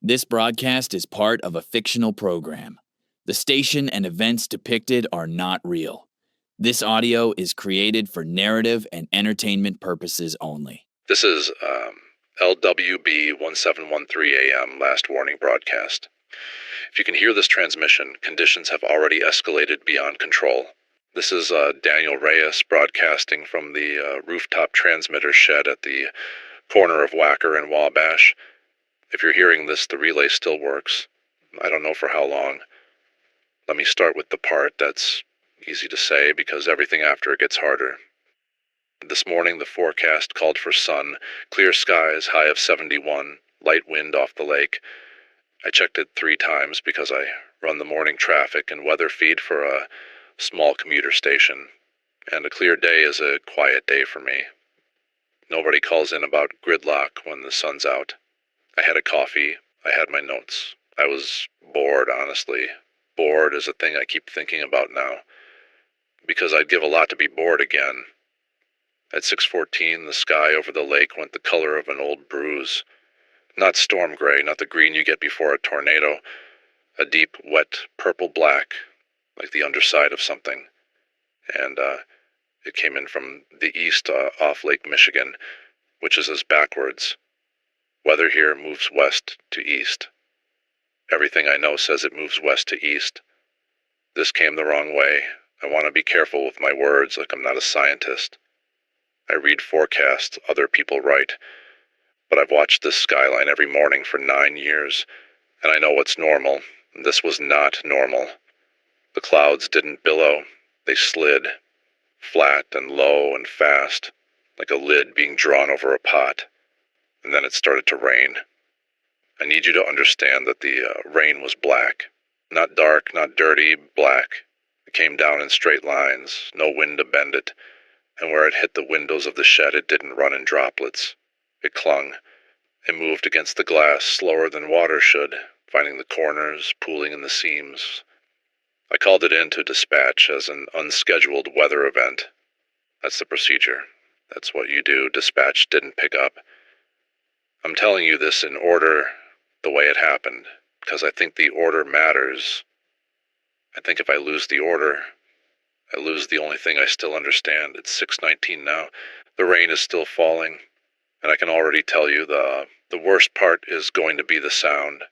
This broadcast is part of a fictional program. The station and events depicted are not real. This audio is created for narrative and entertainment purposes only. This is LWB 1713 AM last warning broadcast. If you can hear this transmission, conditions have already escalated beyond control. This is Daniel Reyes broadcasting from the rooftop transmitter shed at the corner of Wacker and Wabash. If you're hearing this, the relay still works. I don't know for how long. Let me start with the part that's easy to say because everything after it gets harder. This morning the forecast called for sun, clear skies, high of 71, light wind off the lake. I checked it 3 times because I run the morning traffic and weather feed for a small commuter station, and a clear day is a quiet day for me. Nobody calls in about gridlock when the sun's out. I had a coffee, I had my notes. I was bored, honestly. Bored is a thing I keep thinking about now, because I'd give a lot to be bored again. At 6:14, the sky over the lake went the color of an old bruise. Not storm gray, not the green you get before a tornado. A deep, wet, purple-black, like the underside of something. And it came in from the east off Lake Michigan, which is as backwards. Weather here moves west to east. Everything I know says it moves west to east. This came the wrong way. I want to be careful with my words, like I'm not a scientist. I read forecasts other people write, but I've watched this skyline every morning for 9 years, and I know what's normal. This was not normal. The clouds didn't billow. They slid, flat and low and fast, like a lid being drawn over a pot. And then it started to rain. I need you to understand that the rain was black. Not dark, not dirty, black. It came down in straight lines, no wind to bend it, and where it hit the windows of the shed it didn't run in droplets. It clung. It moved against the glass slower than water should, finding the corners, pooling in the seams. I called it in to dispatch as an unscheduled weather event. That's the procedure. That's what you do. Dispatch didn't pick up. I'm telling you this in order, the way it happened, because I think the order matters. I think if I lose the order, I lose the only thing I still understand. It's 6:19 now. The rain is still falling, and I can already tell you the worst part is going to be the sound.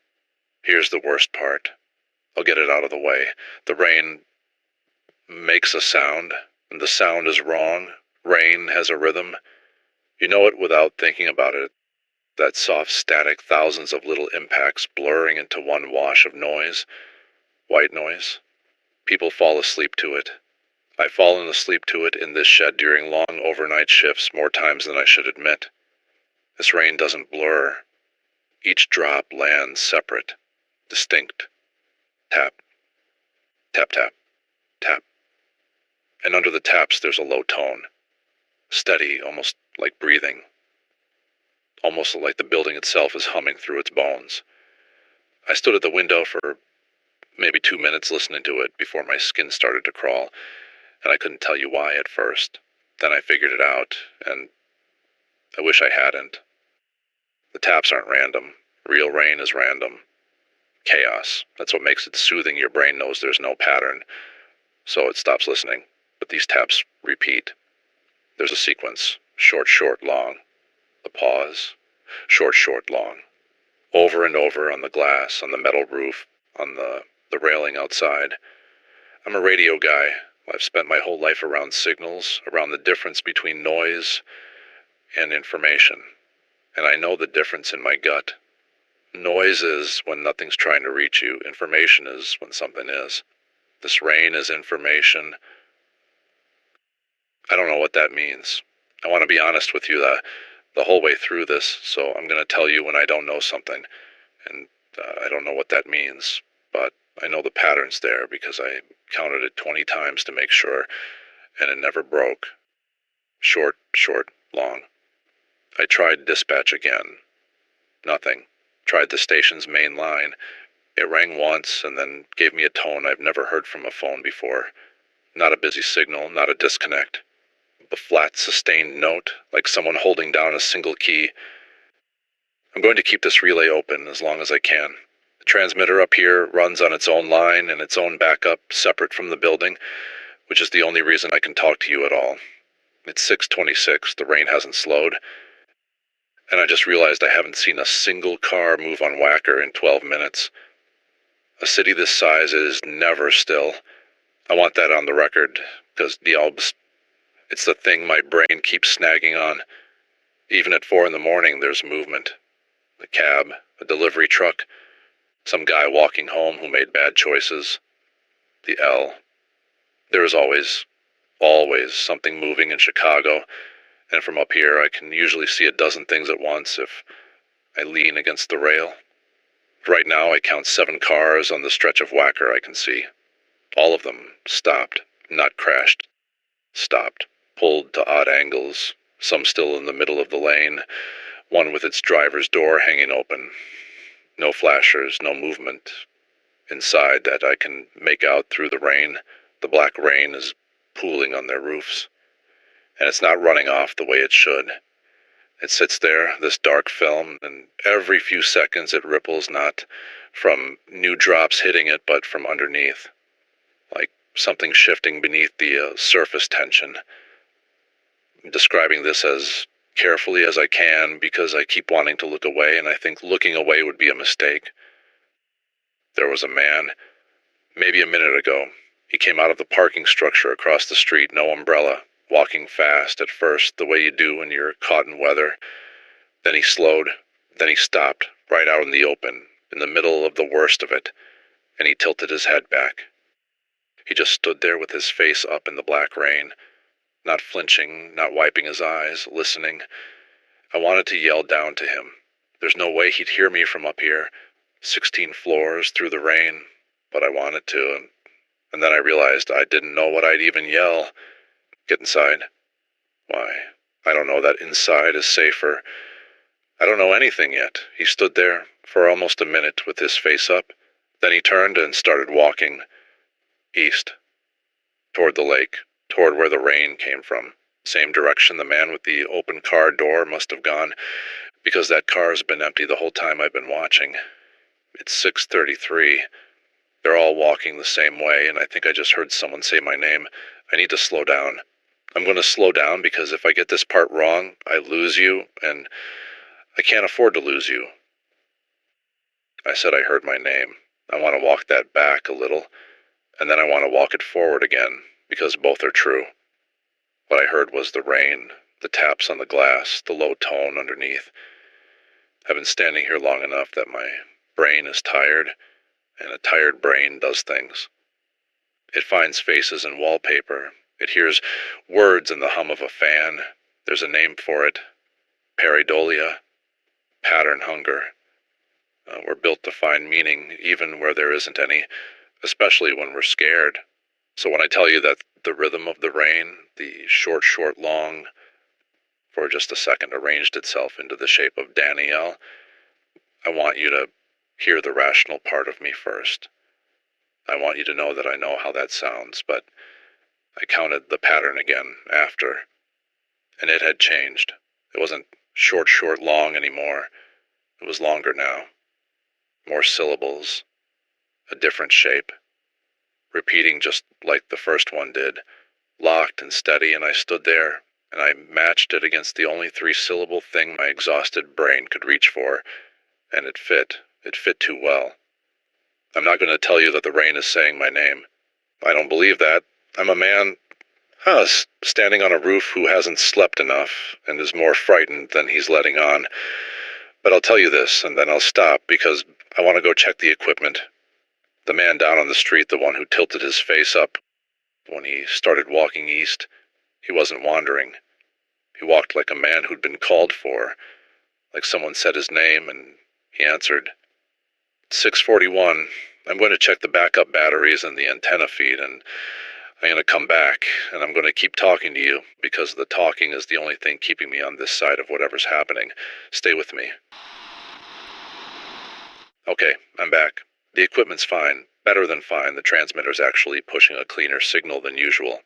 Here's the worst part. I'll get it out of the way. The rain makes a sound, and the sound is wrong. Rain has a rhythm. You know it without thinking about it. That soft static, thousands of little impacts blurring into one wash of noise. White noise. People fall asleep to it. I've fallen asleep to it in this shed during long overnight shifts more times than I should admit. This rain doesn't blur. Each drop lands separate, distinct. Tap, tap, tap, tap. And under the taps there's a low tone. Steady, almost like breathing. Almost like the building itself is humming through its bones. I stood at the window for maybe 2 minutes listening to it before my skin started to crawl, and I couldn't tell you why at first. Then I figured it out, and I wish I hadn't. The taps aren't random. Real rain is random. Chaos. That's what makes it soothing. Your brain knows there's no pattern, so it stops listening. But these taps repeat. There's a sequence. Short, short, long. A pause. Short, short, long. Over and over on the glass, on the metal roof, on the railing outside. I'm a radio guy. I've spent my whole life around signals, around the difference between noise and information. And I know the difference in my gut. Noise is when nothing's trying to reach you. Information is when something is. This rain is information. I don't know what that means. I want to be honest with you the whole way through this, so I'm going to tell you when I don't know something. And I don't know what that means, but I know the pattern's there because I counted it 20 times to make sure, and it never broke. Short, short, long. I tried dispatch again. Nothing. Tried the station's main line. It rang once and then gave me a tone I've never heard from a phone before. Not a busy signal, not a disconnect. A flat, sustained note, like someone holding down a single key. I'm going to keep this relay open as long as I can. The transmitter up here runs on its own line and its own backup, separate from the building, which is the only reason I can talk to you at all. It's 6:26, the rain hasn't slowed, and I just realized I haven't seen a single car move on Wacker in 12 minutes. A city this size is never still. I want that on the record, because it's the thing my brain keeps snagging on. Even at 4 in the morning, there's movement. A cab, a delivery truck, some guy walking home who made bad choices. The L. There is always something moving in Chicago, and from up here I can usually see a dozen things at once if I lean against the rail. Right now I count 7 cars on the stretch of Wacker I can see. All of them stopped, not crashed. Stopped, pulled to odd angles, some still in the middle of the lane, one with its driver's door hanging open. No flashers, no movement. Inside that I can make out through the rain. The black rain is pooling on their roofs. And it's not running off the way it should. It sits there, this dark film, and every few seconds it ripples not from new drops hitting it, but from underneath. Like something shifting beneath the surface tension. I'm describing this as carefully as I can because I keep wanting to look away, and I think looking away would be a mistake. There was a man, maybe a minute ago. He came out of the parking structure across the street, no umbrella, walking fast at first, the way you do when you're caught in weather. Then he slowed, then he stopped, right out in the open, in the middle of the worst of it, and he tilted his head back. He just stood there with his face up in the black rain, not flinching, not wiping his eyes, listening. I wanted to yell down to him. There's no way he'd hear me from up here, 16 floors through the rain, but I wanted to, and then I realized I didn't know what I'd even yell. Get inside? Why, I don't know that inside is safer. I don't know anything yet. He stood there for almost a minute with his face up. Then he turned and started walking east, toward the lake, toward where the rain came from. Same direction the man with the open car door must have gone, because that car's been empty the whole time I've been watching. It's 6:33. They're all walking the same way, and I think I just heard someone say my name. I need to slow down. I'm going to slow down because if I get this part wrong, I lose you, and I can't afford to lose you. I said I heard my name. I want to walk that back a little, and then I want to walk it forward again, because both are true. What I heard was the rain, the taps on the glass, the low tone underneath. I've been standing here long enough that my brain is tired, and a tired brain does things. It finds faces in wallpaper. It hears words in the hum of a fan. There's a name for it. Pareidolia. Pattern hunger. We're built to find meaning even where there isn't any, especially when we're scared. So when I tell you that the rhythm of the rain, the short, long, for just a second arranged itself into the shape of Danielle, I want you to hear the rational part of me first. I want you to know that I know how that sounds, but I counted the pattern again after, and it had changed. It wasn't short, long anymore. It was longer now. More syllables, a different shape, repeating just like the first one did, locked and steady, and I stood there, and I matched it against the only 3-syllable thing my exhausted brain could reach for, and it fit too well. I'm not going to tell you that the rain is saying my name. I don't believe that. I'm a man, standing on a roof who hasn't slept enough and is more frightened than he's letting on. But I'll tell you this, and then I'll stop, because I want to go check the equipment. The man down on the street, the one who tilted his face up, when he started walking east, he wasn't wandering. He walked like a man who'd been called for, like someone said his name, and he answered. 6:41. I'm going to check the backup batteries and the antenna feed, and I'm going to come back, and I'm going to keep talking to you, because the talking is the only thing keeping me on this side of whatever's happening. Stay with me. Okay, I'm back. The equipment's fine. Better than fine. The transmitter's actually pushing a cleaner signal than usual,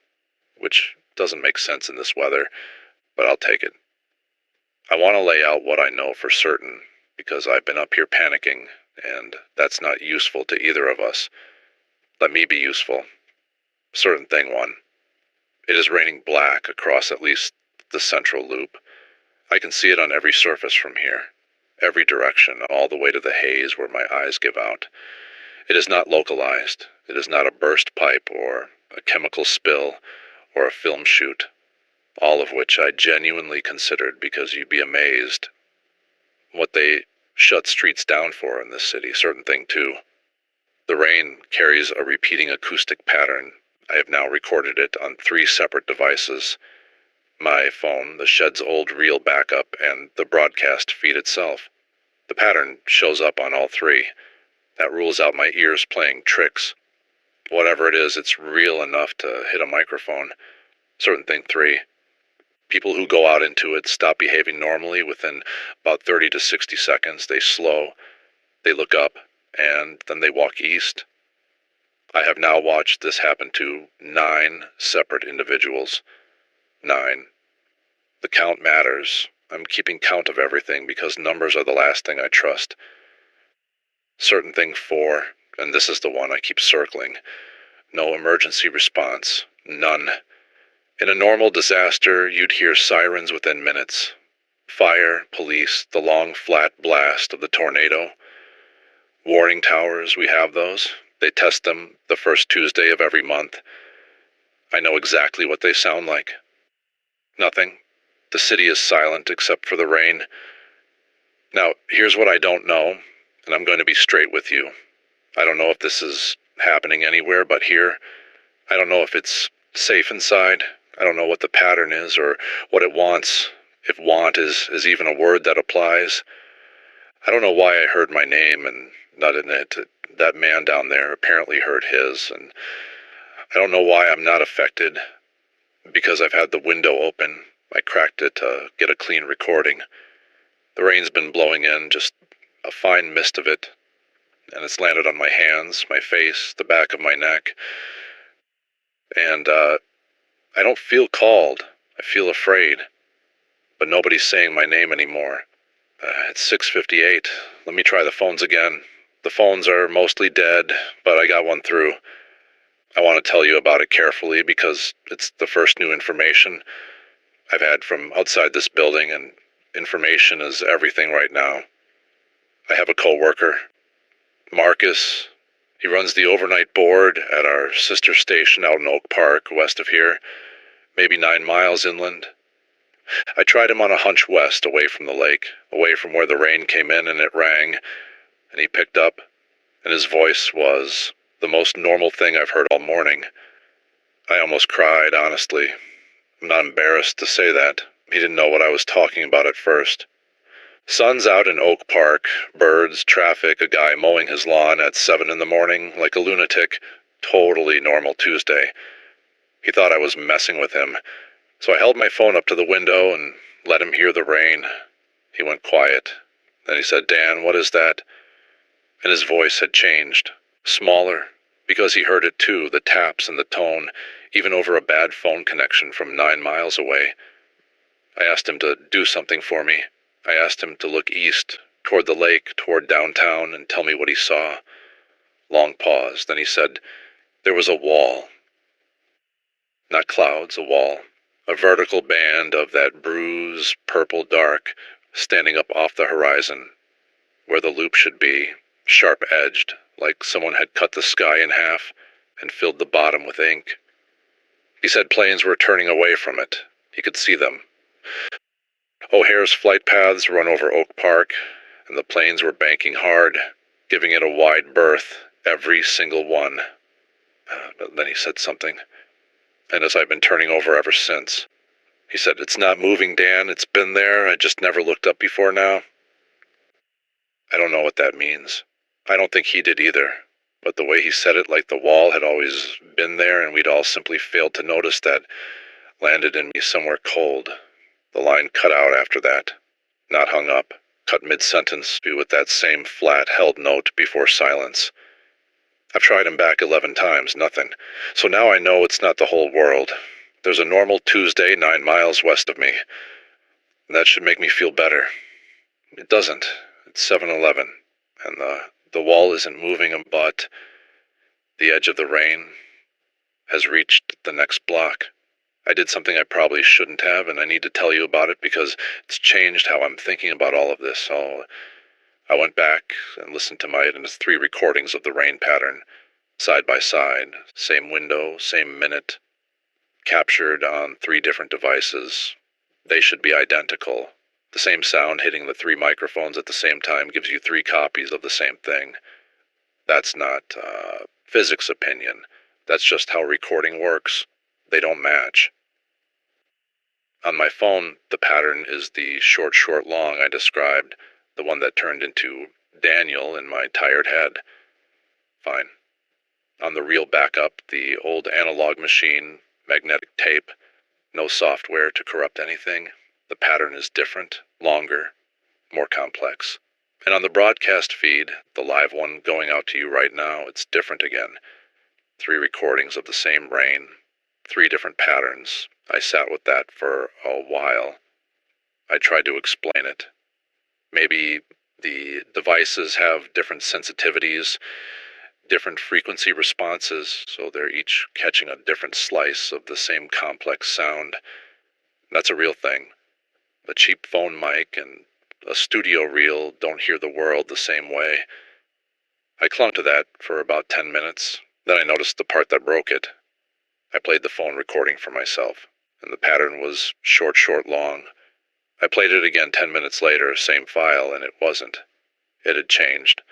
which doesn't make sense in this weather, but I'll take it. I want to lay out what I know for certain, because I've been up here panicking, and that's not useful to either of us. Let me be useful. Certain thing one. It is raining black across at least the central loop. I can see it on every surface from here, every direction, all the way to the haze where my eyes give out. It is not localized. It is not a burst pipe or a chemical spill or a film shoot, all of which I genuinely considered because you'd be amazed what they shut streets down for in this city. Certain thing too. The rain carries a repeating acoustic pattern. I have now recorded it on 3 separate devices. My phone, the shed's old reel backup, and the broadcast feed itself. The pattern shows up on all 3. That rules out my ears playing tricks. Whatever it is, it's real enough to hit a microphone. Certain thing 3. People who go out into it stop behaving normally within about 30 to 60 seconds. They slow, they look up, and then they walk east. I have now watched this happen to 9 separate individuals. 9. The count matters. I'm keeping count of everything because numbers are the last thing I trust. Certain thing 4, and this is the one I keep circling. No emergency response. None. In a normal disaster, you'd hear sirens within minutes. Fire, police, the long flat blast of the tornado. Warning towers, we have those. They test them the first Tuesday of every month. I know exactly what they sound like. Nothing. The city is silent except for the rain. Now, here's what I don't know, and I'm going to be straight with you. I don't know if this is happening anywhere but here. I don't know if it's safe inside. I don't know what the pattern is or what it wants, if want is even a word that applies. I don't know why I heard my name and not in it. That man down there apparently heard his, and I don't know why I'm not affected. Because I've had the window open, I cracked it to get a clean recording. The rain's been blowing in, just a fine mist of it, and it's landed on my hands, my face, the back of my neck. And, I don't feel called. I feel afraid. But nobody's saying my name anymore. It's 6:58. Let me try the phones again. The phones are mostly dead, but I got one through. I want to tell you about it carefully because it's the first new information I've had from outside this building, and information is everything right now. I have a coworker, Marcus. He runs the overnight board at our sister station out in Oak Park, west of here, maybe 9 miles inland. I tried him on a hunch west, away from the lake, away from where the rain came in and it rang, and he picked up, and his voice was the most normal thing I've heard all morning. I almost cried, honestly. I'm not embarrassed to say that. He didn't know what I was talking about at first. Sun's out in Oak Park, birds, traffic, a guy mowing his lawn at 7 in the morning, like a lunatic. Totally normal Tuesday. He thought I was messing with him, so I held my phone up to the window and let him hear the rain. He went quiet. Then he said, "Dan, what is that?" And his voice had changed. Smaller, because he heard it too, the taps and the tone, even over a bad phone connection from 9 miles away. I asked him to do something for me. I asked him to look east, toward the lake, toward downtown, and tell me what he saw. Long pause, then he said, "There was a wall." Not clouds, a wall. A vertical band of that bruised, purple dark, standing up off the horizon, where the loop should be, sharp-edged, like someone had cut the sky in half and filled the bottom with ink. He said planes were turning away from it. He could see them. O'Hare's flight paths run over Oak Park, and the planes were banking hard, giving it a wide berth, every single one. But then he said something, and as I've been turning over ever since. He said, "It's not moving, Dan. It's been there. I just never looked up before now." I don't know what that means. I don't think he did either. But the way he said it, like the wall had always been there and we'd all simply failed to notice that, landed in me somewhere cold. The line cut out after that. Not hung up. Cut mid-sentence, with that same flat, held note before silence. I've tried him back 11 times, nothing. So now I know it's not the whole world. There's a normal Tuesday 9 miles west of me. That should make me feel better. It doesn't. 7-Eleven, and the wall isn't moving, but the edge of the rain has reached the next block. I did something I probably shouldn't have, and I need to tell you about it because it's changed how I'm thinking about all of this. So I went back and listened to my 3 recordings of the rain pattern, side by side, same window, same minute, captured on 3 different devices. They should be identical. The same sound hitting the 3 microphones at the same time gives you 3 copies of the same thing. That's not physics opinion. That's just how recording works. They don't match. On my phone, the pattern is the short, long I described, the one that turned into Daniel in my tired head. Fine. On the real backup, the old analog machine, magnetic tape, no software to corrupt anything. The pattern is different, longer, more complex. And on the broadcast feed, the live one going out to you right now, it's different again. 3 recordings of the same rain, 3 different patterns. I sat with that for a while. I tried to explain it. Maybe the devices have different sensitivities, different frequency responses, so they're each catching a different slice of the same complex sound. That's a real thing. A cheap phone mic and a studio reel don't hear the world the same way. I clung to that for about 10 minutes. Then I noticed the part that broke it. I played the phone recording for myself, and the pattern was short, long. I played it again 10 minutes later, same file, and it wasn't. It had changed.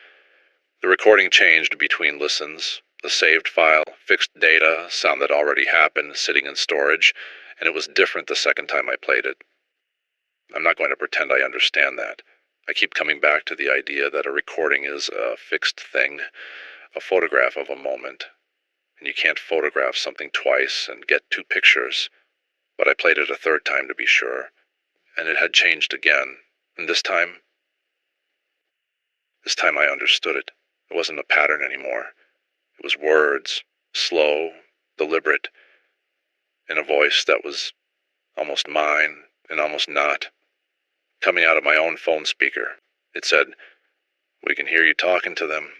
The recording changed between listens. The saved file, fixed data, sound that already happened, sitting in storage, and it was different the second time I played it. I'm not going to pretend I understand that. I keep coming back to the idea that a recording is a fixed thing, a photograph of a moment. And you can't photograph something twice and get 2 pictures. But I played it a 3rd time to be sure, and it had changed again. And this time I understood it. It wasn't a pattern anymore. It was words, slow, deliberate, in a voice that was almost mine and almost not, coming out of my own phone speaker. It said, "We can hear you talking to them."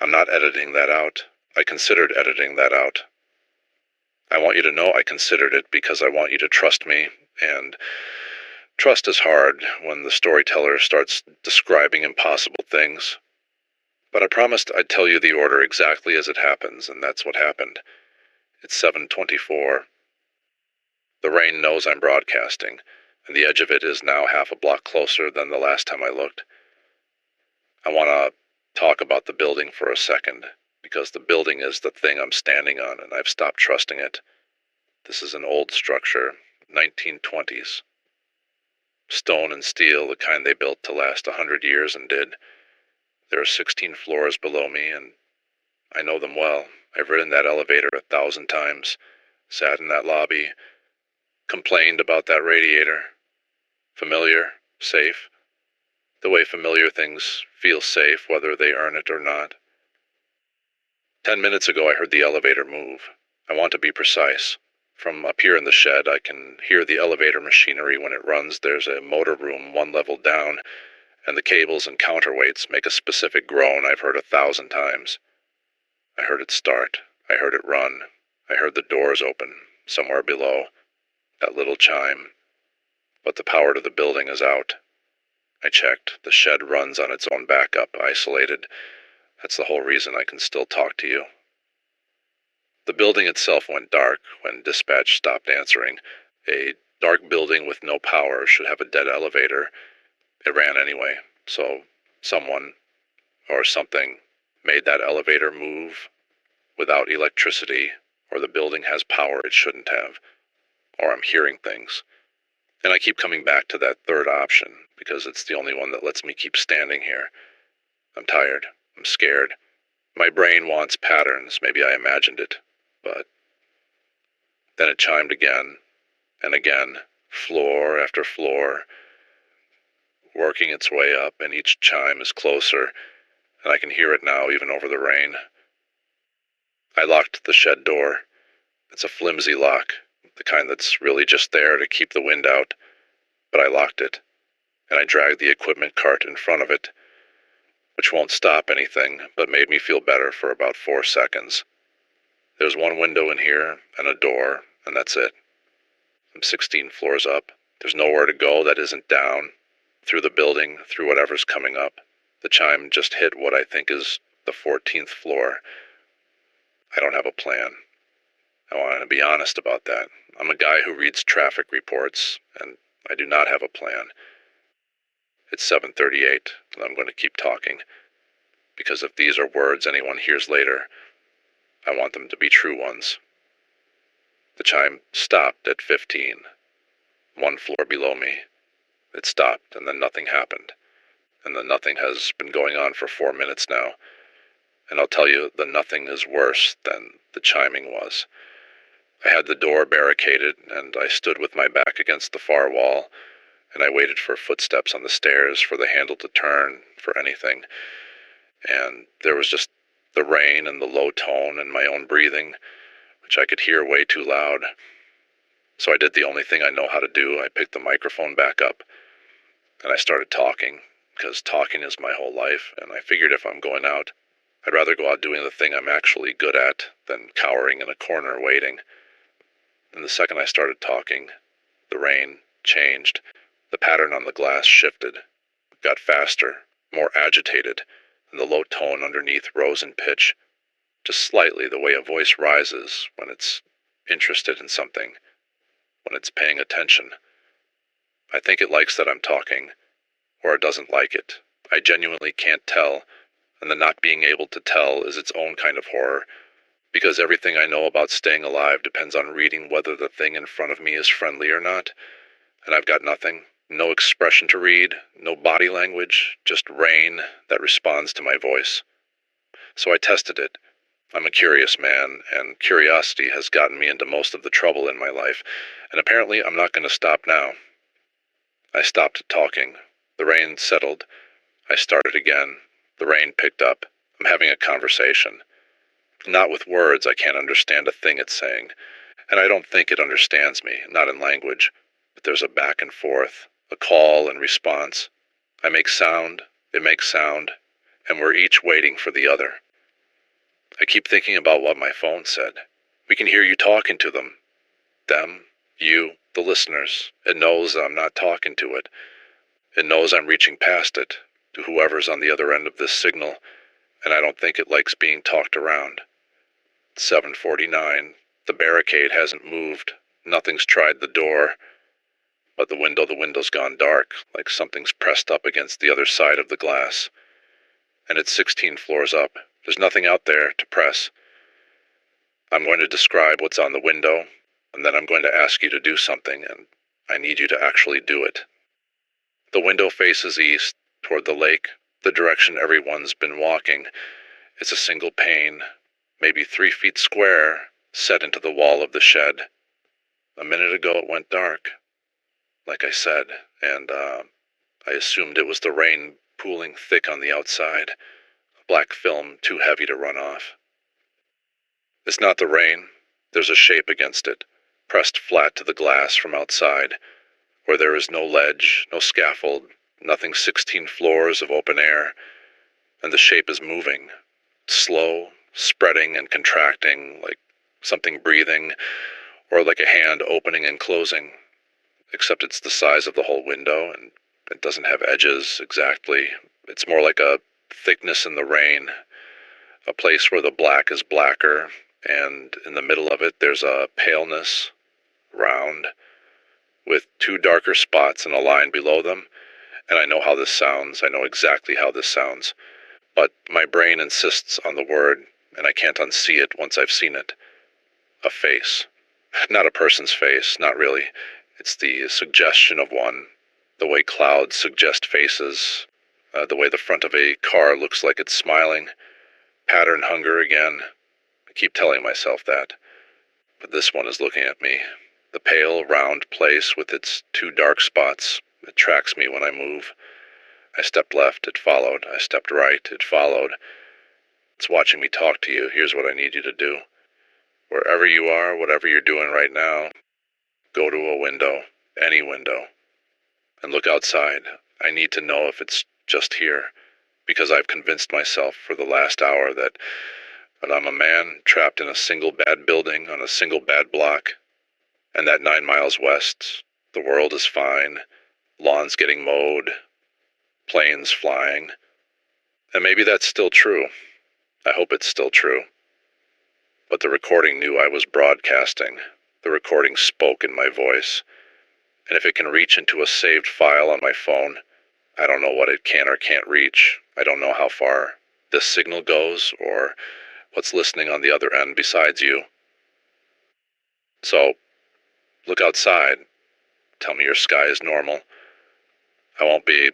I'm not editing that out. I considered editing that out. I want you to know I considered it because I want you to trust me, and trust is hard when the storyteller starts describing impossible things. But I promised I'd tell you the order exactly as it happens, and that's what happened. It's 7:24. The rain knows I'm broadcasting, and the edge of it is now half a block closer than the last time I looked. I want to talk about the building for a second, because the building is the thing I'm standing on, and I've stopped trusting it. This is an old structure, 1920s. Stone and steel, the kind they built to last 100 years and did. There are 16 floors below me, and I know them well. I've ridden that elevator 1,000 times, sat in that lobby, complained about that radiator. Familiar, safe. The way familiar things feel safe, whether they earn it or not. 10 minutes ago, I heard the elevator move. I want to be precise. From up here in the shed, I can hear the elevator machinery when it runs. There's a motor room 1 level down, and the cables and counterweights make a specific groan I've heard 1,000 times. I heard it start. I heard it run. I heard the doors open, somewhere below. That little chime. But the power to the building is out. I checked. The shed runs on its own backup, isolated. That's the whole reason I can still talk to you. The building itself went dark when dispatch stopped answering. A dark building with no power should have a dead elevator. It ran anyway, so someone, or something, made that elevator move without electricity, or the building has power it shouldn't have, or I'm hearing things. And I keep coming back to that 3rd option, because it's the only one that lets me keep standing here. I'm tired. I'm scared. My brain wants patterns. Maybe I imagined it. But then it chimed again, and again, floor after floor, working its way up, and each chime is closer, and I can hear it now even over the rain. I locked the shed door. It's a flimsy lock, the kind that's really just there to keep the wind out, but I locked it. and I dragged the equipment cart in front of it, which won't stop anything, but made me feel better for about 4 seconds. There's one window in here, and a door, and that's it. I'm 16 floors up. There's nowhere to go that isn't down, through the building, through whatever's coming up. The chime just hit what I think is the 14th floor. I don't have a plan. I want to be honest about that. I'm a guy who reads traffic reports, and I do not have a plan. It's 7:38, and I'm going to keep talking, because if these are words anyone hears later, I want them to be true ones. The chime stopped at 15, one floor below me. It stopped, and then nothing happened. And the nothing has been going on for 4 minutes now. And I'll tell you, the nothing is worse than the chiming was. I had the door barricaded, and I stood with my back against the far wall, and I waited for footsteps on the stairs, for the handle to turn, for anything. And there was just the rain and the low tone and my own breathing, which I could hear way too loud. So I did the only thing I know how to do. I picked the microphone back up, and I started talking, because talking is my whole life, and I figured if I'm going out, I'd rather go out doing the thing I'm actually good at than cowering in a corner waiting. And the second I started talking, the rain changed. The pattern on the glass shifted, got faster, more agitated, and the low tone underneath rose in pitch, just slightly the way a voice rises when it's interested in something, when it's paying attention. I think it likes that I'm talking, or it doesn't like it. I genuinely can't tell, and the not being able to tell is its own kind of horror, because everything I know about staying alive depends on reading whether the thing in front of me is friendly or not, and I've got nothing. No expression to read, no body language, just rain that responds to my voice. So I tested it. I'm a curious man, and curiosity has gotten me into most of the trouble in my life, and apparently I'm not going to stop now. I stopped talking. The rain settled. I started again. The rain picked up. I'm having a conversation. Not with words. I can't understand a thing it's saying, and I don't think it understands me, not in language, but there's a back and forth, a call and response. I make sound, it makes sound, and we're each waiting for the other. I keep thinking about what my phone said. We can hear you talking to them. Them, you, the listeners. It knows that I'm not talking to it. It knows I'm reaching past it, to whoever's on the other end of this signal, and I don't think it likes being talked around. It's 7:49. The barricade hasn't moved. Nothing's tried the door. But the window's gone dark, like something's pressed up against the other side of the glass. And it's 16 floors up. There's nothing out there to press. I'm going to describe what's on the window, and then I'm going to ask you to do something, and I need you to actually do it. The window faces east, toward the lake, the direction everyone's been walking. It's a single pane, maybe 3 feet square, set into the wall of the shed. A minute ago it went dark, like I said, and I assumed it was the rain pooling thick on the outside, a black film too heavy to run off. It's not the rain. There's a shape against it, pressed flat to the glass from outside, where there is no ledge, no scaffold, nothing 16 floors of open air, and the shape is moving, slow, spreading and contracting, like something breathing, or like a hand opening and closing, except it's the size of the whole window, and it doesn't have edges exactly. It's more like a thickness in the rain, a place where the black is blacker, and in the middle of it there's a paleness, round, with 2 darker spots and a line below them. And I know how this sounds. I know exactly how this sounds. But my brain insists on the word, and I can't unsee it once I've seen it. A face. Not a person's face, not really. It's the suggestion of one. The way clouds suggest faces. The way the front of a car looks like it's smiling. Pattern hunger again. I keep telling myself that. But this one is looking at me. The pale, round place with its 2 dark spots. It tracks me when I move. I stepped left, it followed. I stepped right, it followed. It's watching me talk to you. Here's what I need you to do. Wherever you are, whatever you're doing right now, go to a window, any window, and look outside. I need to know if it's just here, because I've convinced myself for the last hour that I'm a man trapped in a single bad building on a single bad block, and that 9 miles west, the world is fine, lawns getting mowed, planes flying. And maybe that's still true. I hope it's still true. But the recording knew I was broadcasting. The recording spoke in my voice. And if it can reach into a saved file on my phone, I don't know what it can or can't reach. I don't know how far this signal goes or what's listening on the other end besides you. So, look outside. Tell me your sky is normal. I won't be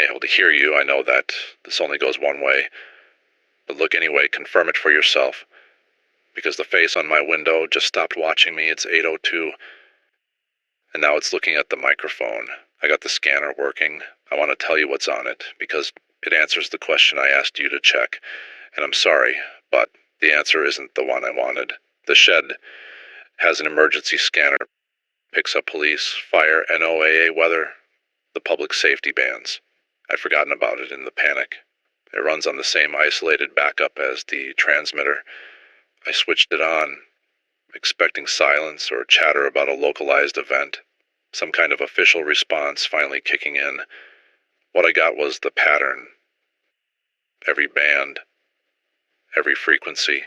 able to hear you. I know that this only goes one way. But look anyway, confirm it for yourself. Because the face on my window just stopped watching me. It's 8:02. And now it's looking at the microphone. I got the scanner working. I want to tell you what's on it, because it answers the question I asked you to check. And I'm sorry, but the answer isn't the one I wanted. The shed has an emergency scanner, picks up police, fire, NOAA weather, the public safety bans. I'd forgotten about it in the panic. It runs on the same isolated backup as the transmitter. I switched it on, expecting silence or chatter about a localized event, some kind of official response finally kicking in. What I got was the pattern. Every band, every frequency,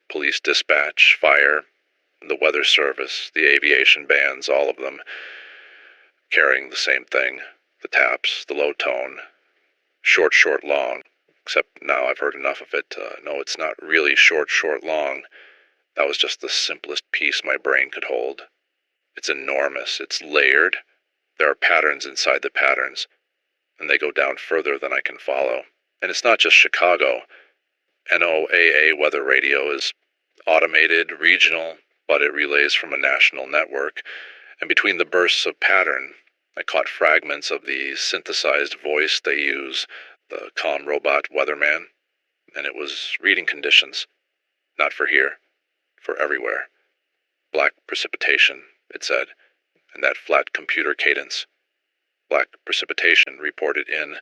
police dispatch, fire, the weather service, the aviation bands, all of them carrying the same thing, the taps, the low tone, short, long, except now I've heard enough of it. No, it's not really short, long. That was just the simplest piece my brain could hold. It's enormous, it's layered. There are patterns inside the patterns, and they go down further than I can follow. And it's not just Chicago. NOAA weather radio is automated, regional, but it relays from a national network. And between the bursts of pattern, I caught fragments of the synthesized voice they use, the calm robot weatherman, and it was reading conditions. Not for here, for everywhere. Black precipitation, it said, and that flat computer cadence. Black precipitation reported in,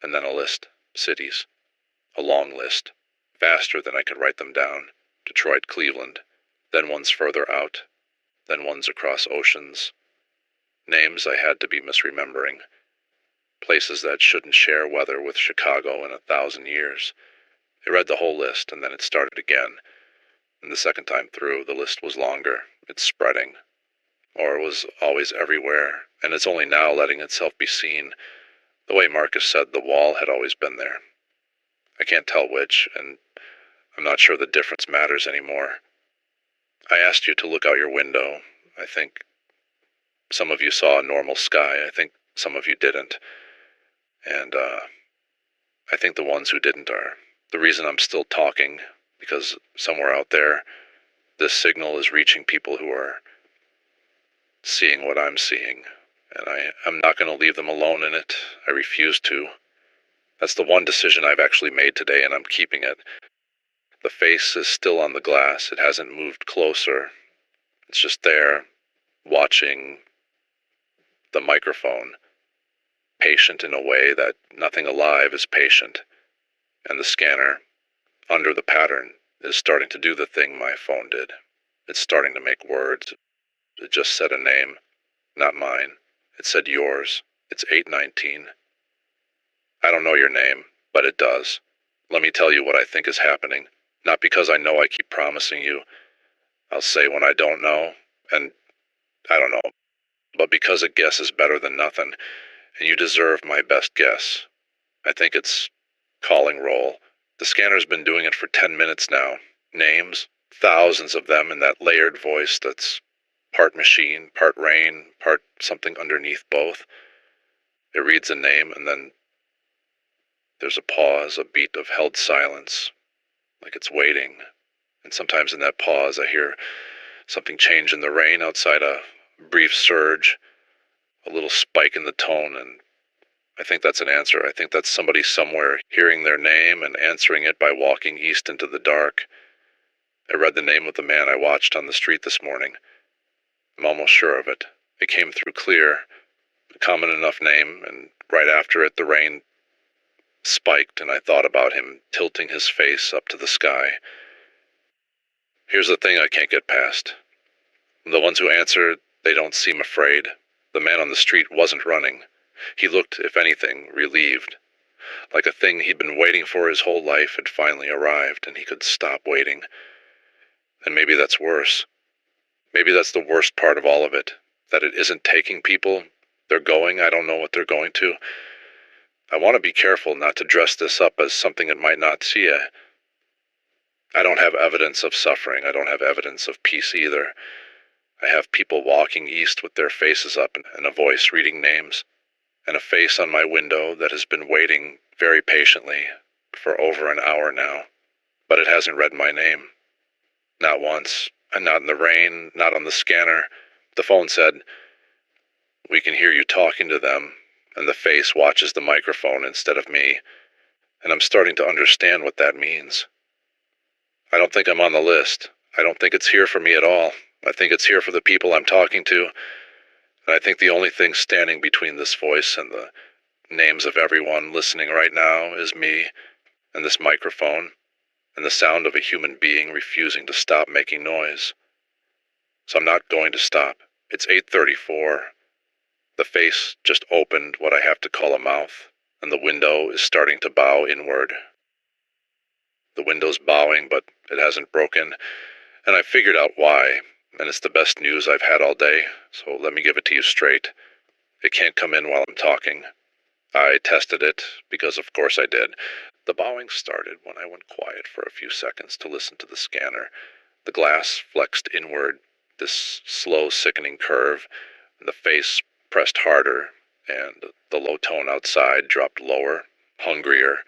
and then a list, cities. A long list, faster than I could write them down. Detroit, Cleveland, then ones further out, then ones across oceans. Names I had to be misremembering. Places that shouldn't share weather with Chicago in 1,000 years. It read the whole list, and then it started again. And the second time through, the list was longer. It's spreading. Or it was always everywhere, and it's only now letting itself be seen. The way Marcus said, the wall had always been there. I can't tell which, and I'm not sure the difference matters anymore. I asked you to look out your window. I think some of you saw a normal sky. I think some of you didn't. And I think the ones who didn't are the reason I'm still talking, because somewhere out there, this signal is reaching people who are seeing what I'm seeing. And I'm not going to leave them alone in it. I refuse to. That's the one decision I've actually made today, and I'm keeping it. The face is still on the glass. It hasn't moved closer. It's just there, watching the microphone, patient in a way that nothing alive is patient. And the scanner, under the pattern, is starting to do the thing my phone did. It's starting to make words. It just said a name, not mine. It said yours. It's 8:19. I don't know your name, but it does. Let me tell you what I think is happening. Not because I know I keep promising you. I'll say when I don't know, and I don't know. But because a guess is better than nothing, and you deserve my best guess. I think it's calling roll. The scanner's been doing it for 10 minutes now. Names, thousands of them in that layered voice that's part machine, part rain, part something underneath both. It reads a name, and then there's a pause, a beat of held silence, like it's waiting. And sometimes in that pause, I hear something change in the rain outside, a brief surge, a little spike in the tone, and I think that's an answer. I think that's somebody somewhere hearing their name and answering it by walking east into the dark. I read the name of the man I watched on the street this morning. I'm almost sure of it. It came through clear. A common enough name, and right after it the rain spiked and I thought about him tilting his face up to the sky. Here's the thing I can't get past. The ones who answer, they don't seem afraid. The man on the street wasn't running. He looked, if anything, relieved. Like a thing he'd been waiting for his whole life had finally arrived and he could stop waiting. And maybe that's worse. Maybe that's the worst part of all of it. That it isn't taking people. They're going, I don't know what they're going to. I want to be careful not to dress this up as something it might not see. I don't have evidence of suffering. I don't have evidence of peace either. I have people walking east with their faces up and a voice reading names, and a face on my window that has been waiting very patiently for over an hour now, but it hasn't read my name. Not once, and not in the rain, not on the scanner. The phone said, "We can hear you talking to them," and the face watches the microphone instead of me, and I'm starting to understand what that means. I don't think I'm on the list. I don't think it's here for me at all. I think it's here for the people I'm talking to, and I think the only thing standing between this voice and the names of everyone listening right now is me, and this microphone, and the sound of a human being refusing to stop making noise. So I'm not going to stop. It's 8:34. The face just opened what I have to call a mouth, and the window is starting to bow inward. The window's bowing, but it hasn't broken, and I figured out why, and it's the best news I've had all day, so let me give it to you straight. It can't come in while I'm talking. I tested it, because of course I did. The bowing started when I went quiet for a few seconds to listen to the scanner. The glass flexed inward, this slow, sickening curve, and the face pressed harder, and the low tone outside dropped lower, hungrier,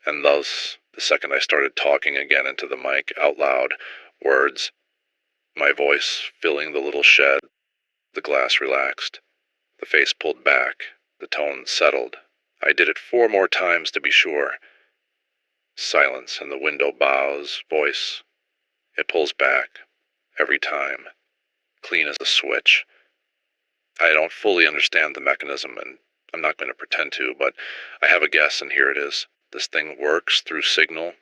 and thus, the second I started talking again into the mic, out loud, words, my voice filling the little shed, the glass relaxed. The face pulled back, the tone settled. I did it 4 more times to be sure. Silence, and the window bows, voice. It pulls back, every time, clean as a switch. I don't fully understand the mechanism, and I'm not going to pretend to, but I have a guess, and here it is. This thing works through signal,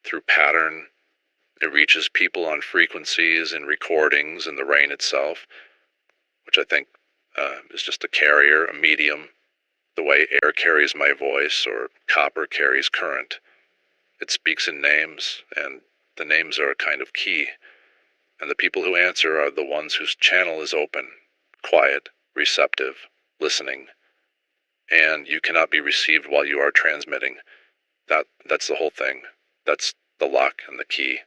through pattern. It reaches people on frequencies in recordings in the rain itself, which I think is just a carrier, a medium, the way air carries my voice or copper carries current. It speaks in names, and the names are a kind of key, and the people who answer are the ones whose channel is open, quiet, receptive, listening, and you cannot be received while you are transmitting. That's the whole thing. That's the lock and the key.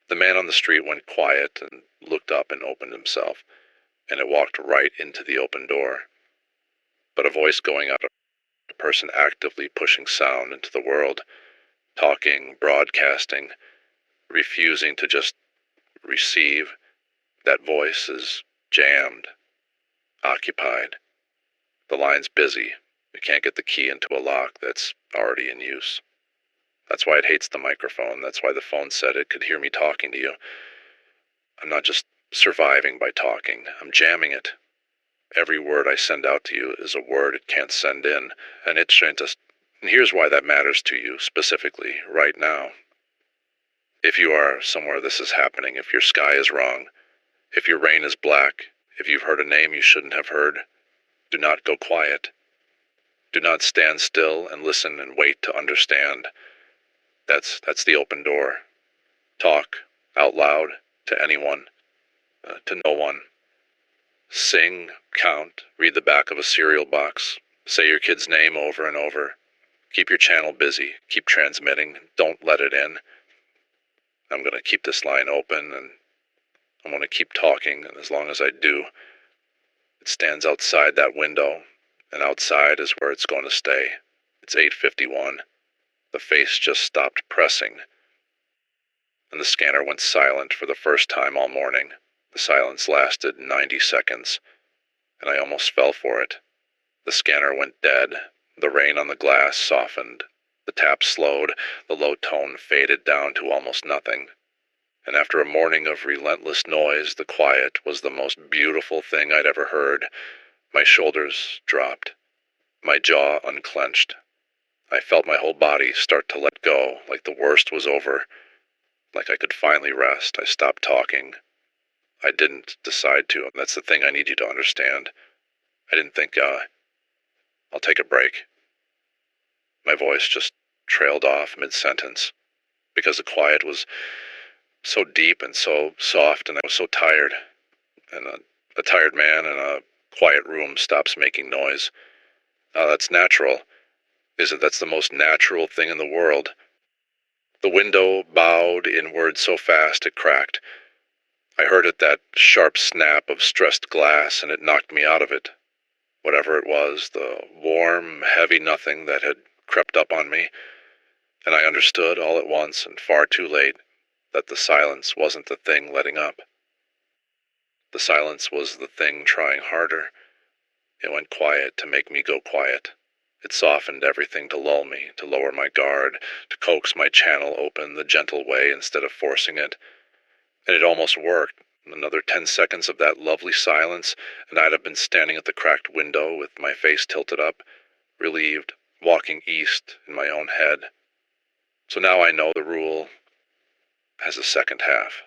The man on the street went quiet and looked up and opened himself, and it walked right into the open door. But a voice going out, a person actively pushing sound into the world, talking, broadcasting, refusing to just receive. That voice is jammed, occupied. The line's busy. It can't get the key into a lock that's already in use. That's why it hates the microphone. That's why the phone said it could hear me talking to you. I'm not just surviving by talking. I'm jamming it. Every word I send out to you is a word it can't send in, and it's trying to... And here's why that matters to you specifically, right now. If you are somewhere this is happening, if your sky is wrong, if your rain is black, if you've heard a name you shouldn't have heard, do not go quiet. Do not stand still and listen and wait to understand. That's the open door. Talk out loud to anyone, to no one. Sing, count, read the back of a cereal box, say your kid's name over and over. Keep your channel busy, keep transmitting, don't let it in. I'm going to keep this line open, and I'm going to keep talking, and as long as I do, it stands outside that window, and outside is where it's going to stay. It's 8:51. The face just stopped pressing, and the scanner went silent for the first time all morning. The silence lasted 90 seconds, and I almost fell for it. The scanner went dead. The rain on the glass softened. The tap slowed. The low tone faded down to almost nothing. And after a morning of relentless noise, the quiet was the most beautiful thing I'd ever heard. My shoulders dropped. My jaw unclenched. I felt my whole body start to let go, like the worst was over, like I could finally rest. I stopped talking. I didn't decide to, and that's the thing I need you to understand. I didn't think, I'll take a break. My voice just trailed off mid-sentence, because the quiet was so deep and so soft, and I was so tired. And a tired man in a quiet room stops making noise. That's natural. That's the most natural thing in the world. The window bowed inward so fast it cracked. I heard it, that sharp snap of stressed glass, and it knocked me out of it. Whatever it was, the warm, heavy nothing that had crept up on me. And I understood all at once, and far too late, that the silence wasn't the thing letting up. The silence was the thing trying harder. It went quiet to make me go quiet. It softened everything to lull me, to lower my guard, to coax my channel open the gentle way instead of forcing it. And it almost worked. Another 10 seconds of that lovely silence, and I'd have been standing at the cracked window with my face tilted up, relieved, walking east in my own head. So now I know the rule has a second half.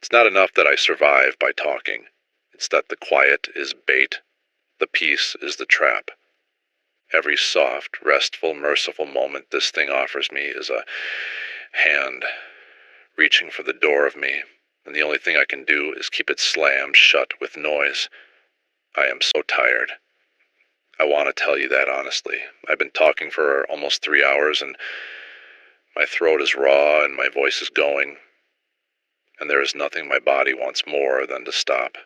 It's not enough that I survive by talking. It's that the quiet is bait. The peace is the trap. Every soft, restful, merciful moment this thing offers me is a hand reaching for the door of me, and the only thing I can do is keep it slammed shut with noise. I am so tired. I want to tell you that honestly. I've been talking for almost 3 hours, and my throat is raw and my voice is going, and there is nothing my body wants more than to stop,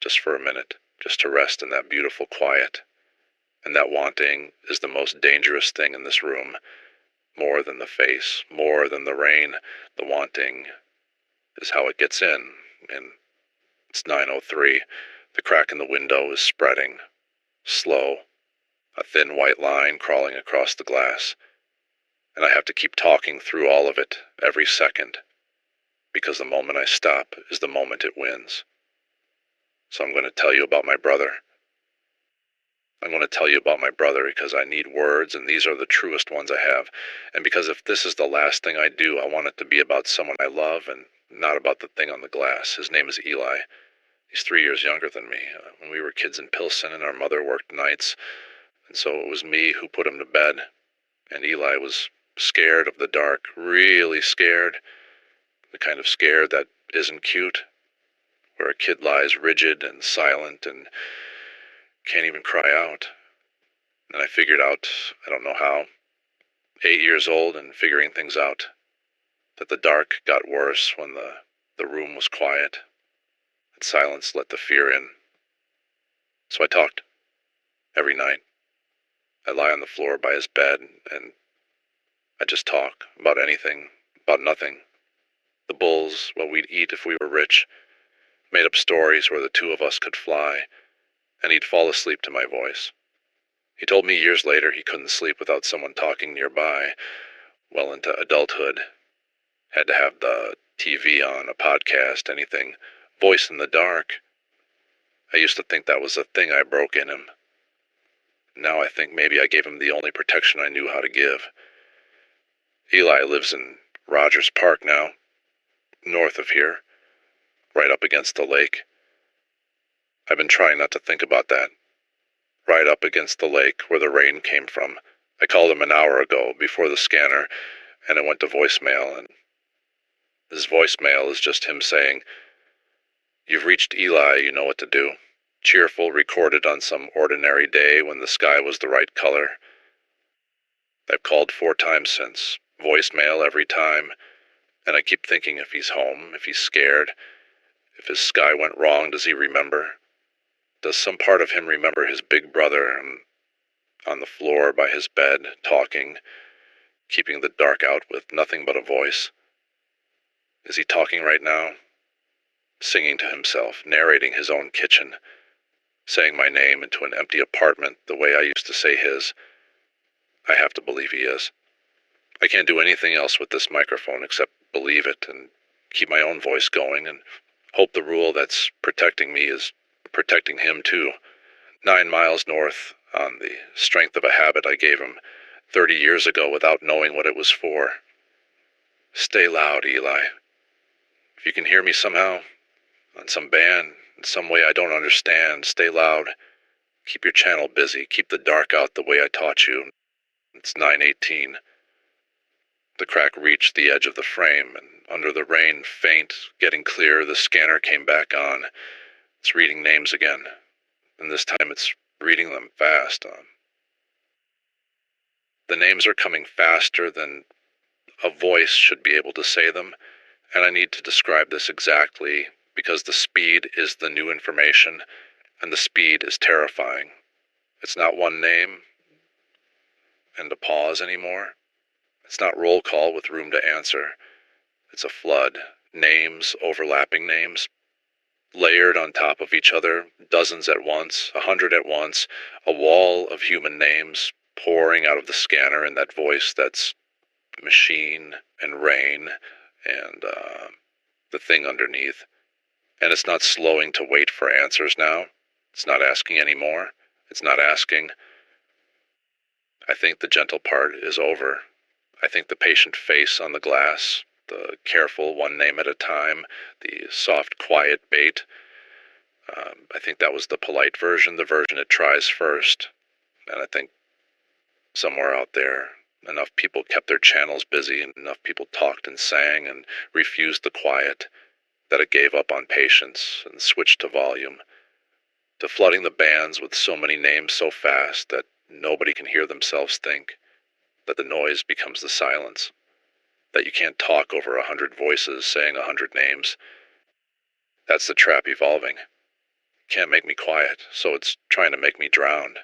just for a minute, just to rest in that beautiful quiet. And that wanting is the most dangerous thing in this room. More than the face, more than the rain, the wanting is how it gets in. And it's 9:03. The crack in the window is spreading. Slow. A thin white line crawling across the glass. And I have to keep talking through all of it, every second. Because the moment I stop is the moment it wins. So I'm going to tell you about my brother. I'm going to tell you about my brother because I need words, and these are the truest ones I have. And because if this is the last thing I do, I want it to be about someone I love and not about the thing on the glass. His name is Eli. He's 3 years younger than me. When we were kids in Pilsen, and our mother worked nights, and so it was me who put him to bed. And Eli was scared of the dark, really scared. The kind of scared that isn't cute, where a kid lies rigid and silent and can't even cry out. And I figured out, I don't know how, 8 years old and figuring things out, that the dark got worse when the room was quiet, and silence let the fear in. So I talked, every night. I lie on the floor by his bed, and I just talk about anything, about nothing. The bulls, what we'd eat if we were rich, made up stories where the two of us could fly, and he'd fall asleep to my voice. He told me years later he couldn't sleep without someone talking nearby. Well into adulthood, had to have the TV on, a podcast, anything. Voice in the dark. I used to think that was a thing I broke in him. Now I think maybe I gave him the only protection I knew how to give. Eli lives in Rogers Park now, north of here, right up against the lake. I've been trying not to think about that. Right up against the lake where the rain came from. I called him an hour ago before the scanner, and it went to voicemail, and his voicemail is just him saying, "You've reached Eli, you know what to do." Cheerful, recorded on some ordinary day when the sky was the right color. I've called 4 times since, voicemail every time, and I keep thinking if he's home, if he's scared, if his sky went wrong, does he remember? Does some part of him remember his big brother on the floor by his bed, talking, keeping the dark out with nothing but a voice? Is he talking right now? Singing to himself, narrating his own kitchen, saying my name into an empty apartment the way I used to say his. I have to believe he is. I can't do anything else with this microphone except believe it and keep my own voice going and hope the rule that's protecting me is protecting him too. 9 miles north, on the strength of a habit I gave him 30 years ago without knowing what it was for. Stay loud, Eli. If you can hear me somehow, on some band, in some way I don't understand, stay loud. Keep your channel busy. Keep the dark out the way I taught you. It's 9:18. The crack reached the edge of the frame, and under the rain, faint, getting clear, the scanner came back on. It's reading names again, and this time it's reading them fast. The names are coming faster than a voice should be able to say them, and I need to describe this exactly because the speed is the new information, and the speed is terrifying. It's not one name and a pause anymore. It's not roll call with room to answer. It's a flood. Names, overlapping names, layered on top of each other, dozens at once, 100 at once, a wall of human names pouring out of the scanner in that voice that's machine and rain and the thing underneath. And it's not slowing to wait for answers now. It's not asking anymore. It's not asking. I think the gentle part is over. I think the patient face on the glass, the careful one name at a time, the soft, quiet bait, I think that was the polite version, the version it tries first. And I think somewhere out there, enough people kept their channels busy and enough people talked and sang and refused the quiet that it gave up on patience and switched to volume, to flooding the bands with so many names so fast that nobody can hear themselves think, that the noise becomes the silence, that you can't talk over 100 voices saying 100 names. That's the trap evolving. Can't make me quiet, so it's trying to make me drown,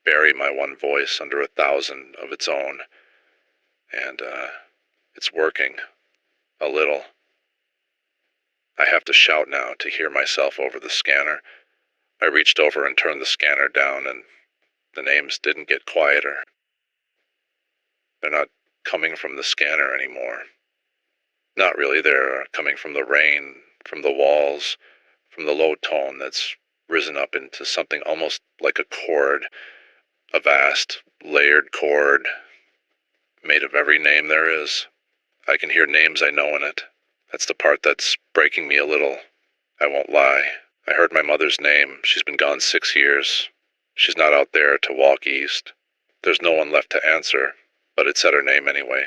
bury my one voice under 1,000 of its own. And it's working. A little. I have to shout now to hear myself over the scanner. I reached over and turned the scanner down, and the names didn't get quieter. They're not coming from the scanner anymore. Not really. They're coming from the rain, from the walls, from the low tone that's risen up into something almost like a chord, a vast, layered chord made of every name there is. I can hear names I know in it. That's the part that's breaking me a little. I won't lie. I heard my mother's name. She's been gone 6 years. She's not out there to walk east. There's no one left to answer, but it said her name anyway,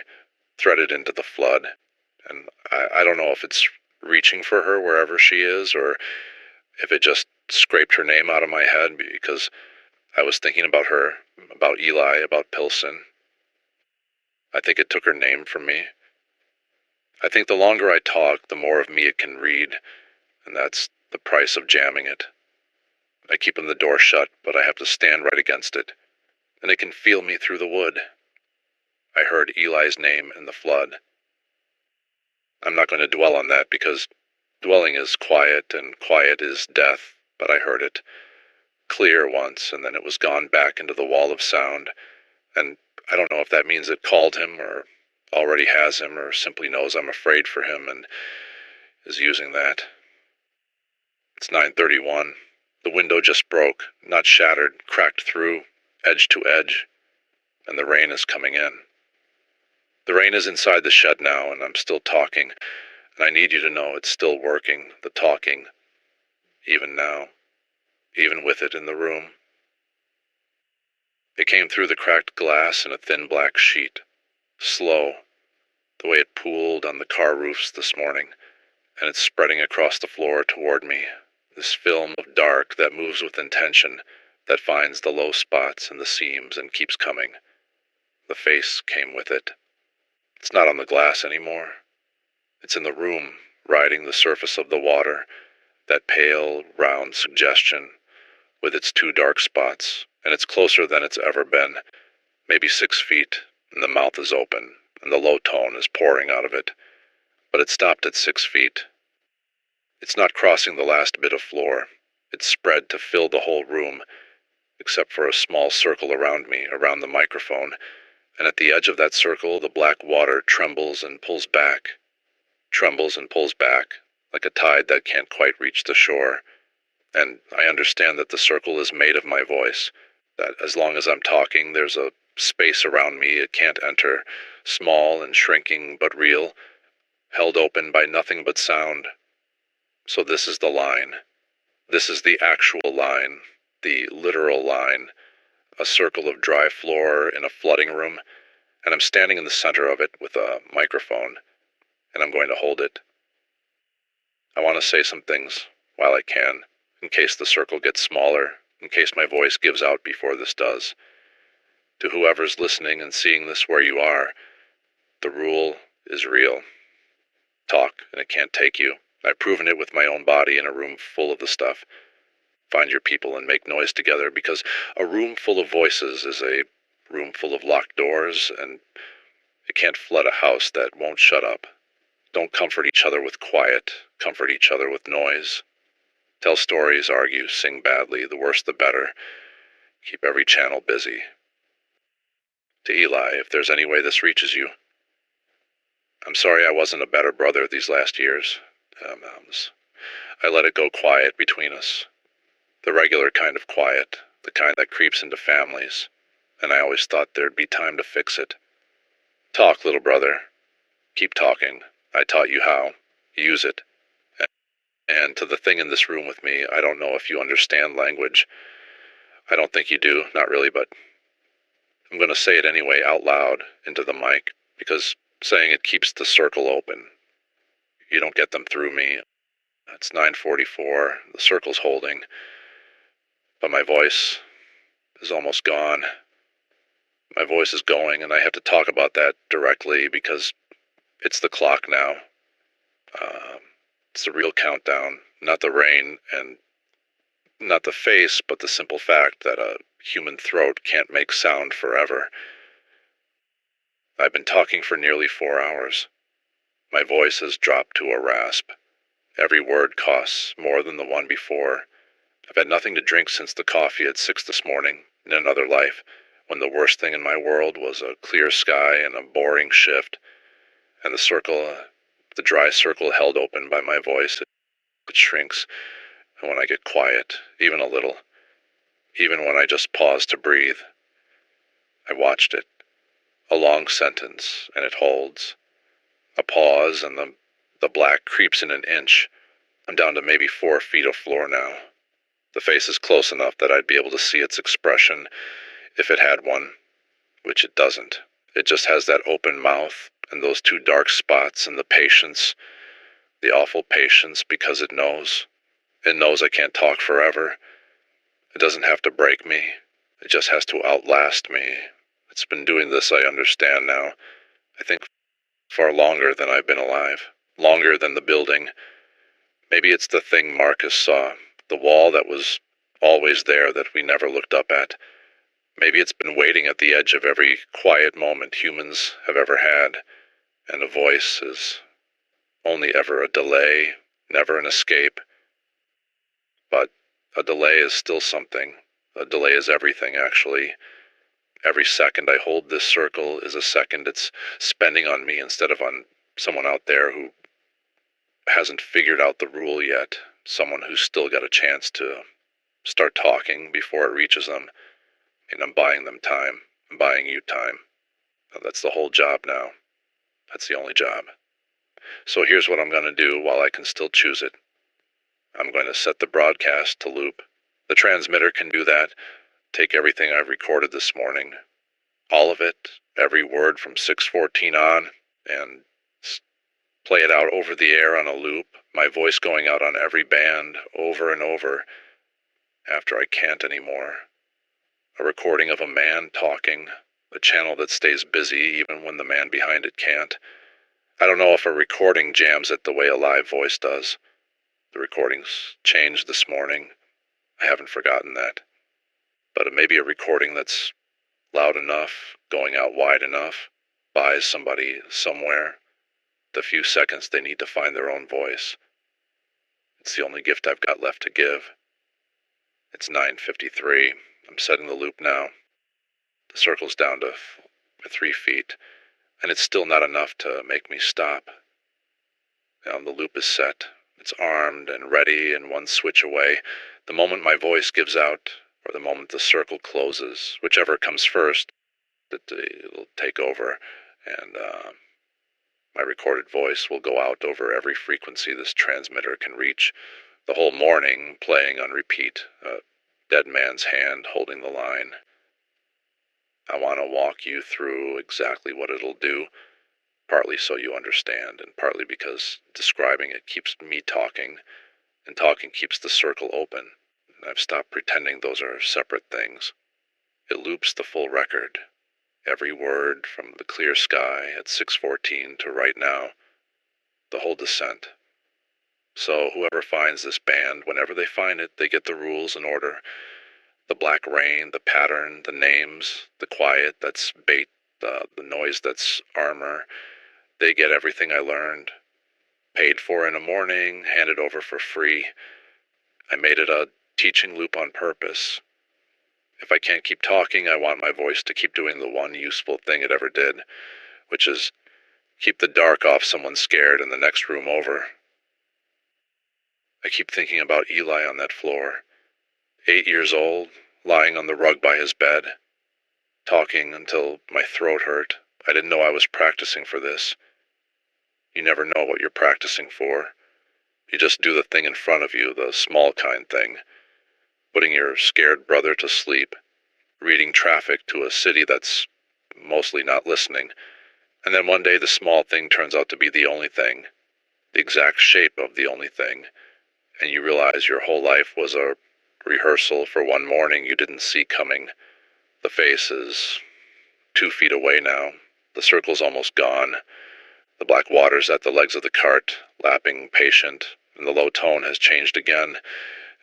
threaded into the flood. And I don't know if it's reaching for her wherever she is, or if it just scraped her name out of my head because I was thinking about her, about Eli, about Pilsen. I think it took her name from me. I think the longer I talk, the more of me it can read, and that's the price of jamming it. I keep the door shut, but I have to stand right against it, and it can feel me through the wood. I heard Eli's name in the flood. I'm not going to dwell on that because dwelling is quiet and quiet is death, but I heard it clear once, and then it was gone back into the wall of sound, and I don't know if that means it called him or already has him or simply knows I'm afraid for him and is using that. It's 9:31. The window just broke, not shattered, cracked through, edge to edge, and the rain is coming in. The rain is inside the shed now, and I'm still talking, and I need you to know it's still working, the talking, even now, even with it in the room. It came through the cracked glass in a thin black sheet, slow, the way it pooled on the car roofs this morning, and it's spreading across the floor toward me, this film of dark that moves with intention, that finds the low spots and the seams and keeps coming. The face came with it. It's not on the glass anymore. It's in the room, riding the surface of the water, that pale, round suggestion, with its 2 dark spots, and it's closer than it's ever been, maybe 6 feet, and the mouth is open, and the low tone is pouring out of it. But it stopped at 6 feet. It's not crossing the last bit of floor. It's spread to fill the whole room, except for a small circle around me, around the microphone, and at the edge of that circle the black water trembles and pulls back, like a tide that can't quite reach the shore, And I understand that the circle is made of my voice, that as long as I'm talking, there's a space around me it can't enter, small and shrinking but real, held open by nothing but sound. So this is the line. This is the actual line, the literal line, a circle of dry floor in a flooding room, and I'm standing in the center of it with a microphone, and I'm going to hold it. I want to say some things while I can, in case the circle gets smaller, in case my voice gives out before this does. To whoever's listening and seeing this where you are, the rule is real. Talk, and it can't take you. I've proven it with my own body in a room full of the stuff. Find your people and make noise together, because a room full of voices is a room full of locked doors, and it can't flood a house that won't shut up. Don't comfort each other with quiet, comfort each other with noise. Tell stories, argue, sing badly, the worse the better. Keep every channel busy. To Eli, if there's any way this reaches you, I'm sorry I wasn't a better brother these last years. I let it go quiet between us. The regular kind of quiet, the kind that creeps into families, and I always thought there'd be time to fix it. Talk, little brother. Keep talking. I taught you how. Use it. And to the thing in this room with me, I don't know if you understand language. I don't think you do, not really, but I'm going to say it anyway out loud into the mic, because saying it keeps the circle open. You don't get them through me. It's 9:44, the circle's holding, but my voice is almost gone. My voice is going, and I have to talk about that directly because it's the clock now. It's the real countdown, not the rain, and not the face, but the simple fact that a human throat can't make sound forever. I've been talking for nearly 4 hours. My voice has dropped to a rasp. Every word costs more than the one before. I've had nothing to drink since the coffee at 6 this morning, in another life, when the worst thing in my world was a clear sky and a boring shift, and the dry circle held open by my voice, it shrinks, and when I get quiet, even a little, even when I just pause to breathe, I watched it. A long sentence, and it holds. A pause, and the black creeps in an inch. I'm down to maybe 4 feet of floor now. The face is close enough that I'd be able to see its expression if it had one, which it doesn't. It just has that open mouth and those 2 dark spots and the patience, the awful patience, because it knows. It knows I can't talk forever. It doesn't have to break me. It just has to outlast me. It's been doing this, I understand now. I think far longer than I've been alive. Longer than the building. Maybe it's the thing Marcus saw. The wall that was always there that we never looked up at. Maybe it's been waiting at the edge of every quiet moment humans have ever had. And a voice is only ever a delay, never an escape. But a delay is still something. A delay is everything, actually. Every second I hold this circle is a second it's spending on me instead of on someone out there who hasn't figured out the rule yet. Someone who's still got a chance to start talking before it reaches them. And I'm buying them time. I'm buying you time. That's the whole job now. That's the only job. So here's what I'm going to do while I can still choose it. I'm going to set the broadcast to loop. The transmitter can do that. Take everything I've recorded this morning. All of it, every word from 6:14 on, and play it out over the air on a loop, my voice going out on every band, over and over, after I can't anymore. A recording of a man talking, a channel that stays busy even when the man behind it can't. I don't know if a recording jams it the way a live voice does. The recordings changed this morning. I haven't forgotten that. But it may be a recording that's loud enough, going out wide enough, buys somebody somewhere the few seconds they need to find their own voice. It's the only gift I've got left to give. It's 9:53. I'm setting the loop now. The circle's down to 3 feet, and it's still not enough to make me stop. Now the loop is set. It's armed and ready and one switch away. The moment my voice gives out, or the moment the circle closes, whichever comes first, it'll take over, and my recorded voice will go out over every frequency this transmitter can reach, the whole morning playing on repeat, a dead man's hand holding the line. I want to walk you through exactly what it'll do, partly so you understand, and partly because describing it keeps me talking, and talking keeps the circle open. And I've stopped pretending those are separate things. It loops the full record, every word from the clear sky at 6:14 to right now, the whole descent. So whoever finds this band, whenever they find it, they get the rules in order. The black rain, the pattern, the names, the quiet that's bait, the noise that's armor. They get everything I learned. Paid for in a morning, handed over for free. I made it a teaching loop on purpose. If I can't keep talking, I want my voice to keep doing the one useful thing it ever did, which is keep the dark off someone scared in the next room over. I keep thinking about Eli on that floor, 8 years old, lying on the rug by his bed, talking until my throat hurt. I didn't know I was practicing for this. You never know what you're practicing for. You just do the thing in front of you, the small kind thing. Putting your scared brother to sleep, reading traffic to a city that's mostly not listening, and then one day the small thing turns out to be the only thing, the exact shape of the only thing, and you realize your whole life was a rehearsal for one morning you didn't see coming. The face is 2 feet away now. The circle's almost gone. The black water's at the legs of the cart, lapping patient, and the low tone has changed again.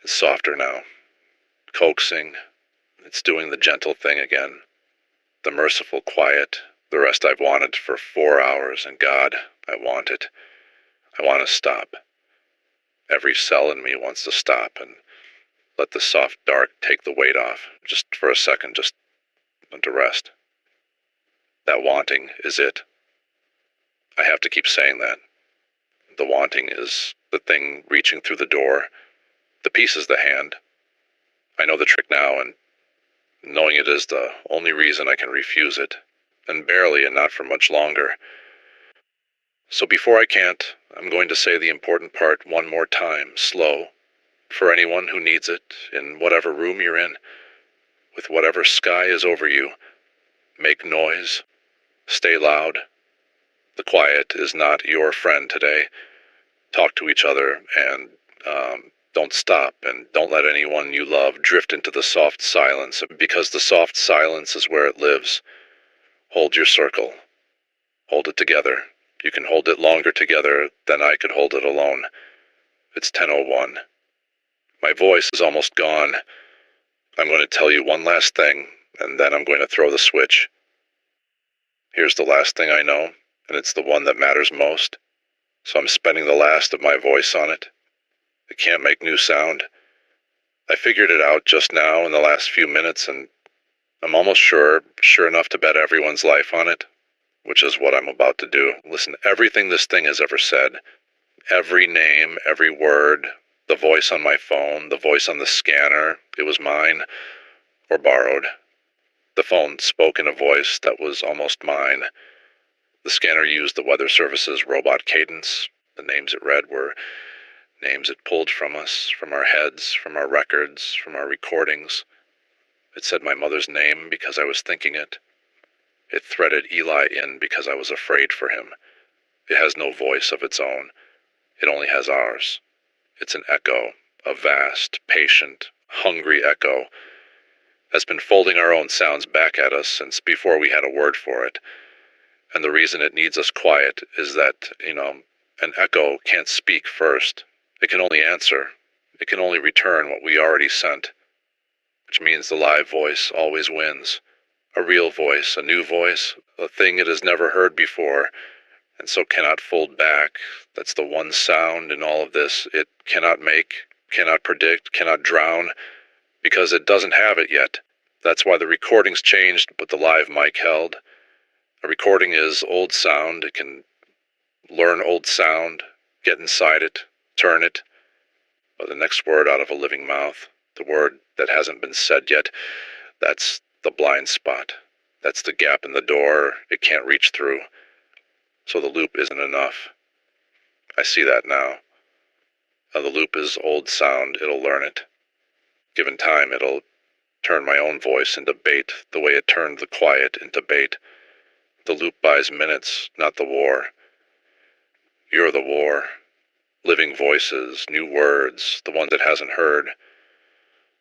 It's softer now. Coaxing. It's doing the gentle thing again. The merciful quiet. The rest I've wanted for 4 hours, and God, I want it. I want to stop. Every cell in me wants to stop and let the soft dark take the weight off, just for a second, just to rest. That wanting is it. I have to keep saying that. The wanting is the thing reaching through the door. The peace is the hand. I know the trick now, and knowing it is the only reason I can refuse it, and barely and not for much longer. So before I can't, I'm going to say the important part one more time, slow, for anyone who needs it, in whatever room you're in, with whatever sky is over you. Make noise. Stay loud. The quiet is not your friend today. Talk to each other, and don't stop, and don't let anyone you love drift into the soft silence, because the soft silence is where it lives. Hold your circle. Hold it together. You can hold it longer together than I could hold it alone. It's 10:01. My voice is almost gone. I'm going to tell you one last thing, and then I'm going to throw the switch. Here's the last thing I know, and it's the one that matters most. So I'm spending the last of my voice on it. It can't make new sound. I figured it out just now in the last few minutes, and I'm almost sure enough to bet everyone's life on it, which is what I'm about to do. Listen, everything this thing has ever said, every name, every word, the voice on my phone, the voice on the scanner, it was mine or borrowed. The phone spoke in a voice that was almost mine. The scanner used the Weather Service's robot cadence. The names it read were names it pulled from us, from our heads, from our records, from our recordings. It said my mother's name because I was thinking it. It threaded Eli in because I was afraid for him. It has no voice of its own. It only has ours. It's an echo, a vast, patient, hungry echo, that's been folding our own sounds back at us since before we had a word for it. And the reason it needs us quiet is that, an echo can't speak first. It can only answer. It can only return what we already sent, which means the live voice always wins. A real voice, a new voice, a thing it has never heard before, and so cannot fold back. That's the one sound in all of this it cannot make, cannot predict, cannot drown, because it doesn't have it yet. That's why the recording's changed, but the live mic held. A recording is old sound. It can learn old sound, get inside it, turn it, or the next word out of a living mouth. The word that hasn't been said yet, that's the blind spot. That's the gap in the door it can't reach through. So the loop isn't enough. I see that now. The loop is old sound, it'll learn it. Given time, it'll turn my own voice into bait, the way it turned the quiet into bait. The loop buys minutes, not the war. You're the war. Living voices, new words, the ones it hasn't heard.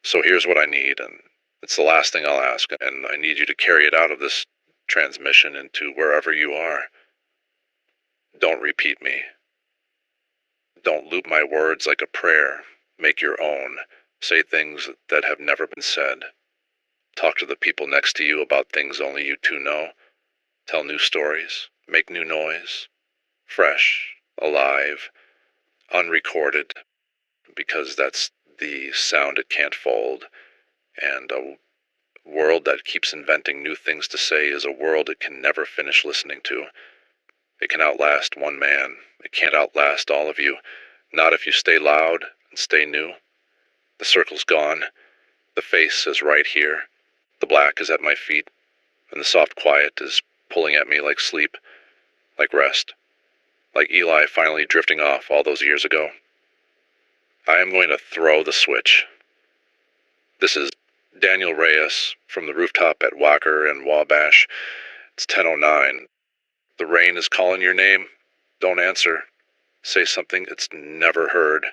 So here's what I need, and it's the last thing I'll ask, and I need you to carry it out of this transmission into wherever you are. Don't repeat me. Don't loop my words like a prayer. Make your own. Say things that have never been said. Talk to the people next to you about things only you two know. Tell new stories. Make new noise. Fresh, alive, unrecorded, because that's the sound it can't fold. And a world that keeps inventing new things to say is a world it can never finish listening to. It can outlast one man. It can't outlast all of you. Not if you stay loud and stay new. The circle's gone. The face is right here. The black is at my feet. And the soft quiet is pulling at me like sleep, like rest, like Eli finally drifting off all those years ago. I am going to throw the switch. This is Daniel Reyes from the rooftop at Walker and Wabash. It's 10:09. The rain is calling your name. Don't answer. Say something it's never heard.